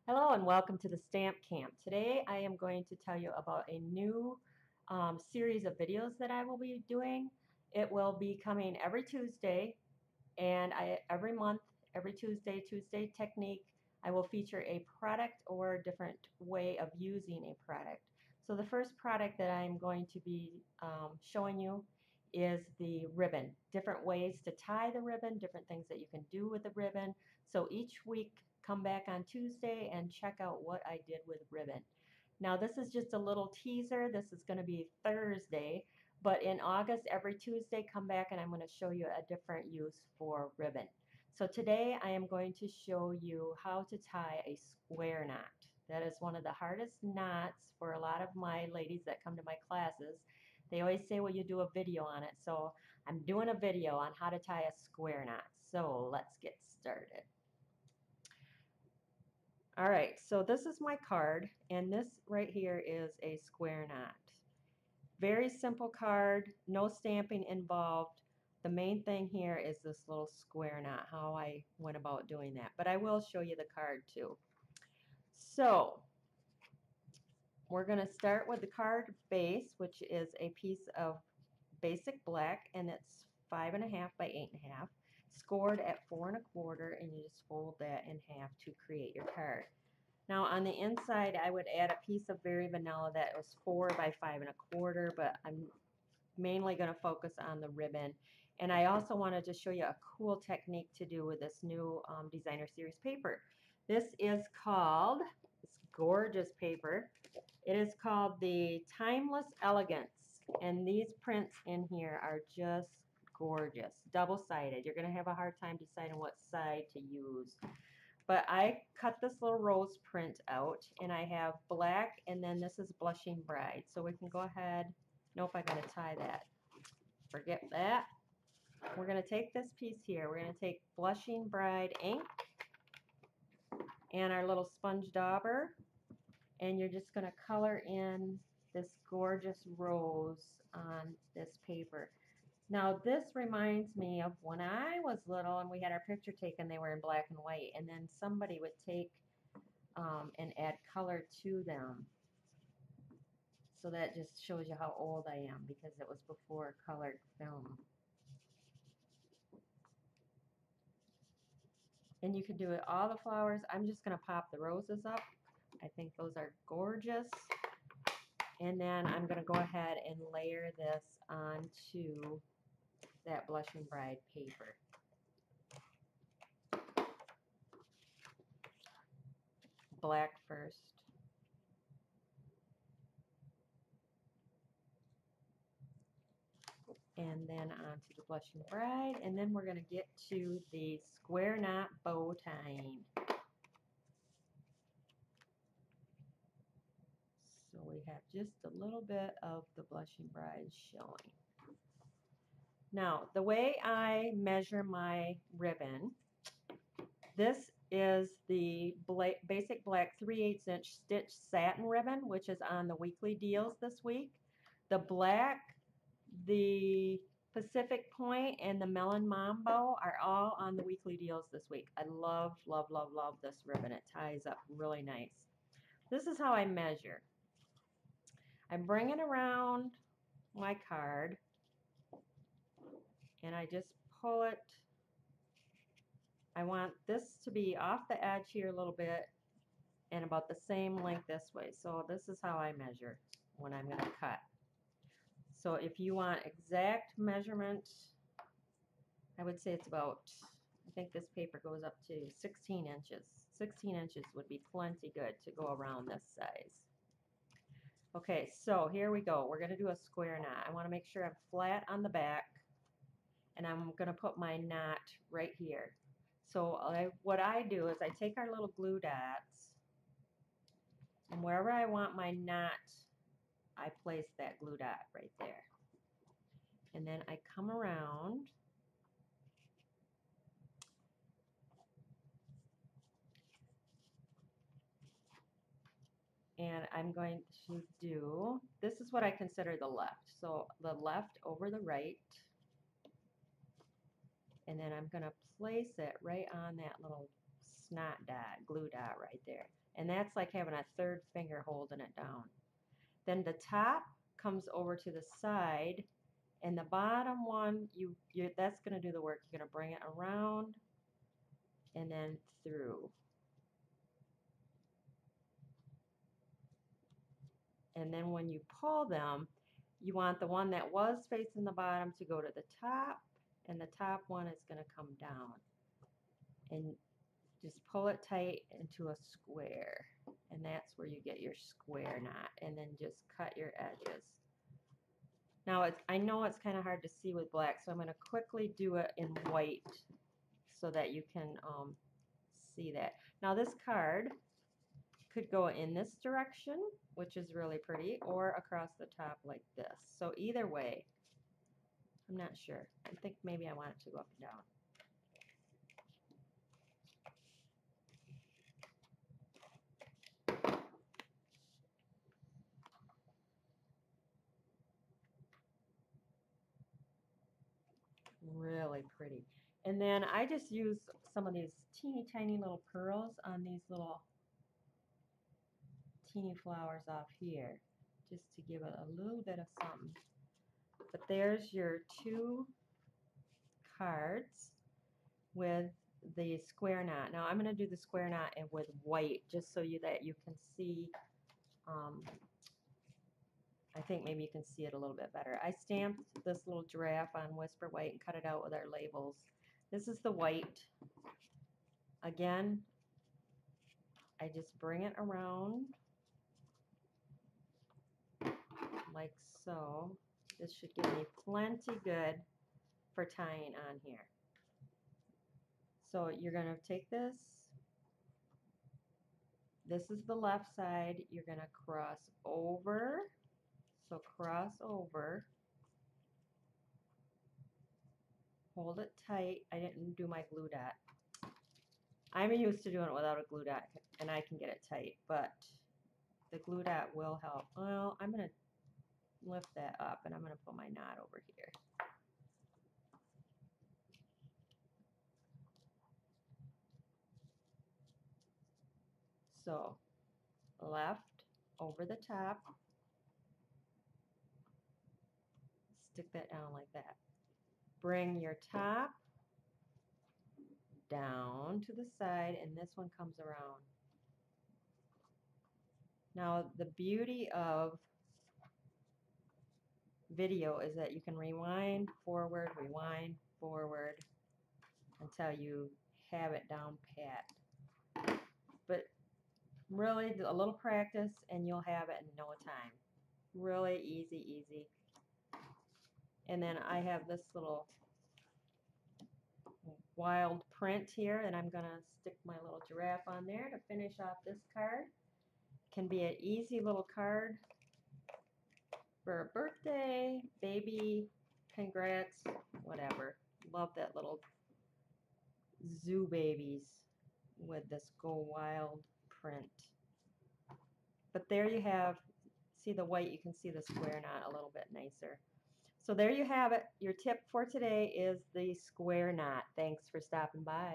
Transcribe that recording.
Hello and welcome to the Stamp Camp. Today I am going to tell you about a new series of videos that I will be doing. It will be coming every Tuesday and every month, every Tuesday technique, I will feature a product or a different way of using a product. So the first product that I'm going to be showing you is the ribbon. Different ways to tie the ribbon, different things that you can do with the ribbon. So each week come back on Tuesday and check out what I did with ribbon. Now this is just a little teaser. This is going to be Thursday, but in August every Tuesday come back and I'm going to show you a different use for ribbon. So today I am going to show you how to tie a square knot. That is one of the hardest knots for a lot of my ladies that come to my classes. They always say, well, you do a video on it. So I'm doing a video on how to tie a square knot. So let's get started. All right, so this is my card, and this right here is a square knot. Very simple card, no stamping involved. The main thing here is this little square knot, how I went about doing that. But I will show you the card too. So we're going to start with the card base, which is a piece of basic black, and it's 5.5 by 8.5, scored at 4 1/4, and you just fold that in half to create your card. Now on the inside, I would add a piece of Very Vanilla that was 4 by 5 1/4, but I'm mainly going to focus on the ribbon. And I also wanted to show you a cool technique to do with this new designer series paper. This is called, this gorgeous paper, it is called the Timeless Elegance. And these prints in here are just gorgeous, double-sided. You're going to have a hard time deciding what side to use. But I cut this little rose print out, and I have black, and then this is Blushing Bride. So we can go ahead. Nope, I gotta tie that. Forget that. We're gonna take this piece here. We're gonna take Blushing Bride ink and our little sponge dauber, and you're just gonna color in this gorgeous rose on this paper. Now this reminds me of when I was little and we had our picture taken, they were in black and white, and then somebody would take and add color to them. So that just shows you how old I am, because it was before colored film. And you can do it all the flowers. I'm just going to pop the roses up. I think those are gorgeous. And then I'm going to go ahead and layer this onto that Blushing Bride paper. Black first. And then onto the Blushing Bride. And then we're going to get to the square knot bow tying. So we have just a little bit of the Blushing Bride showing. Now, the way I measure my ribbon, this is the basic black 3/8 inch stitch satin ribbon, which is on the weekly deals this week. The black, the Pacific Point, and the Melon Mambo are all on the weekly deals this week. I love, love, love, love this ribbon. It ties up really nice. This is how I measure. I bring it around my card, and I just pull it. I want this to be off the edge here a little bit and about the same length this way. So this is how I measure when I'm going to cut. So if you want exact measurement, I would say it's about, I think this paper goes up to 16 inches. 16 inches would be plenty good to go around this size. Okay, so here we go. We're going to do a square knot. I want to make sure I'm flat on the back, and I'm going to put my knot right here. So what I do is I take our little glue dots, and wherever I want my knot, I place that glue dot right there. And then I come around and I'm going to do, this is what I consider the left. So the left over the right. And then I'm going to place it right on that little snot dot, glue dot right there. And that's like having a third finger holding it down. Then the top comes over to the side, and the bottom one, that's going to do the work. You're going to bring it around and then through. And then when you pull them, you want the one that was facing the bottom to go to the top, and the top one is going to come down. And just pull it tight into a square. And that's where you get your square knot. And then just cut your edges. Now, I know it's kind of hard to see with black, so I'm going to quickly do it in white so that you can see that. Now, this card could go in this direction, which is really pretty, or across the top like this. So either way, I'm not sure. I think maybe I want it to go up and down. Really pretty. And then I just use some of these teeny tiny little pearls on these little teeny flowers off here, just to give it a little bit of something. But there's your 2 cards with the square knot. Now I'm going to do the square knot and with white, just so that you can see. I think maybe you can see it a little bit better. I stamped this little giraffe on Whisper White and cut it out with our labels. This is the white. Again, I just bring it around like so. This should give me plenty good for tying on here. So you're going to take this. This is the left side. You're going to cross over. So cross over. Hold it tight. I didn't do my glue dot. I'm used to doing it without a glue dot, and I can get it tight, but the glue dot will help. Well, I'm going to lift that up, and I'm going to put my knot over here. So left over the top. Stick that down like that. Bring your top down to the side, and this one comes around. Now, the beauty of video is that you can rewind forward until you have it down pat. But really, a little practice and you'll have it in no time. Really easy, easy. And then I have this little wild print here, and I'm going to stick my little giraffe on there to finish off this card. Can be an easy little card for a birthday, baby, congrats, whatever. Love that little zoo babies with this Go Wild print. But there you have, see the white, you can see the square knot a little bit nicer. So there you have it. Your tip for today is the square knot. Thanks for stopping by.